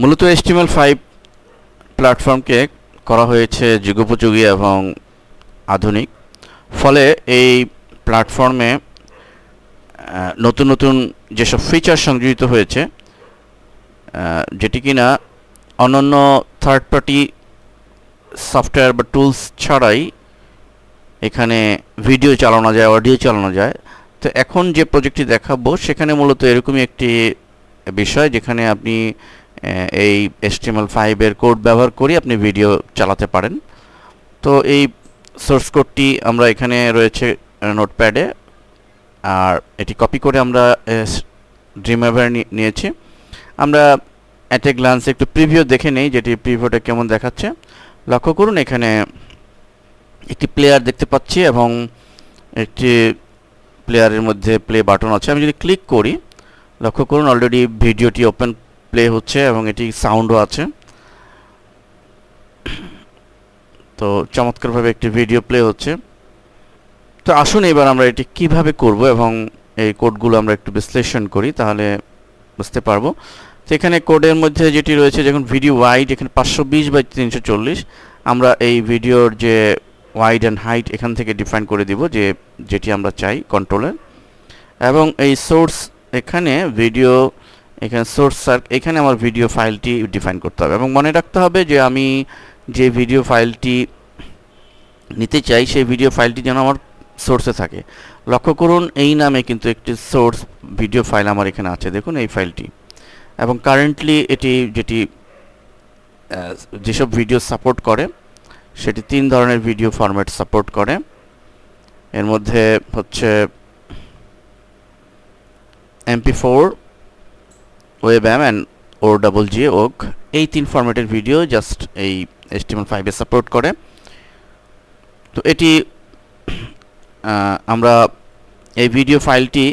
মূলত HTML5 প্ল্যাটফর্মকে করা হয়েছে যুগোপযোগী এবং আধুনিক। ফলে এই প্ল্যাটফর্মে নতুন নতুন যেসব ফিচার সংযোজিত হয়েছে, যেটি কিনা অন্যান্য থার্ড পার্টি সফটওয়্যার বা টুলস ছাড়াই এখানে ভিডিও চালানো যায়, অডিও চালানো যায়। তো এখন যে প্রজেক্টটি দেখাবো সেখানে মূলত এরকমই একটি বিষয়, যেখানে আপনি এই HTML5 এর কোড ব্যবহার করে আপনি ভিডিও চালাতে পারেন। তো এই সোর্স কোডটি আমরা এখানে রয়েছে নোটপ্যাডে, আর এটি কপি করে আমরা ড্রিমওয়েভারে নিয়েছি। আমরা অ্যাট এ গ্লান্সে একটু প্রিভিউ দেখে নেই, যেটি প্রিভিউটা কেমন দেখাচ্ছে। লক্ষ্য করুন, এখানে একটি প্লেয়ার দেখতে পাচ্ছি এবং একটি প্লেয়ারের মধ্যে প্লে বাটন আছে। আমি যদি ক্লিক করি, লক্ষ্য করুন অলরেডি ভিডিওটি ওপেন প্লে হচ্ছে এবং এটি সাউন্ডও আছে। তো চমৎকারভাবে একটি ভিডিও প্লে হচ্ছে। তো আসুন এবার আমরা এটি কিভাবে করব এবং এই কোডগুলো আমরা একটু বিশ্লেষণ করি, তাহলে বুঝতে পারবো। তো এখানে কোডের মধ্যে যেটি রয়েছে, যখন ভিডিও ওয়াইড এখানে 520x340, আমরা এই ভিডিওর যে ওয়াইড অ্যান্ড হাইট এখান থেকে ডিফাইন করে দিব, যেটি আমরা চাই কন্ট্রোলের। এবং এই সোর্স এখানে ভিডিও, এখানে সোর্স এখানে আমার ভিডিও ফাইলটি ডিফাইন করতে হবে এবং মনে রাখতে হবে যে আমি যে ভিডিও ফাইলটি নিতে চাই সেই ভিডিও ফাইলটি যেন আমার সোর্সে থাকে। লক্ষ্য করুন এই নামে কিন্তু একটি সোর্স ভিডিও ফাইল আমার এখানে আছে, দেখুন এই ফাইলটি। এবং কারেন্টলি এটি যেসব ভিডিও সাপোর্ট করে সেটি 3 ধরনের ভিডিও ফরম্যাট সাপোর্ট করে। এর মধ্যে হচ্ছে MP4, WebM অ্যান্ড OGG, এই 3 ফরম্যাটের ভিডিও জাস্ট এই HTML5 এ সাপোর্ট করে। তো এটি আমরা এই ভিডিও ফাইলটি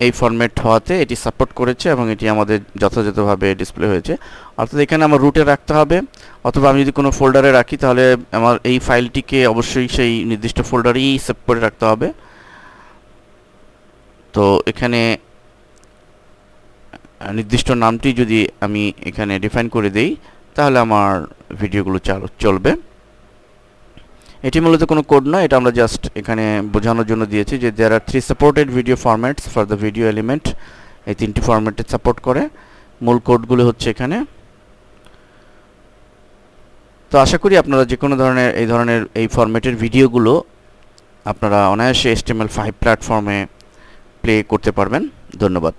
এই ফরম্যাট হওয়াতে এটি সাপোর্ট করেছে এবং এটি আমাদের যথাযথভাবে ডিসপ্লে হয়েছে। অর্থাৎ এখানে আমার রুটে রাখতে হবে, অথবা আমি যদি কোনো ফোল্ডারে রাখি তাহলে আমার এই ফাইলটিকে অবশ্যই সেই নির্দিষ্ট ফোল্ডারেই সেভ করে রাখতে হবে। তো এখানে নির্দিষ্ট নামটি যদি আমি এখানে ডিফাইন করে দেই তাহলে আমার ভিডিওগুলো চলবে। এটি মূলত কোনো কোড নয়, এটা আমরা জাস্ট এখানে বোঝানোর জন্য দিয়েছি যে দেয়ার আর 3 supported video formats for the video element. এই 3টি ফরম্যাটে সাপোর্ট করে। মূল কোডগুলো হচ্ছে এখানে। তো আশা করি আপনারা যে কোনো ধরনের এই ফরম্যাটের ভিডিওগুলো আপনারা অনায়াসে HTML5 প্ল্যাটফর্মে প্লে করতে পারবেন। ধন্যবাদ।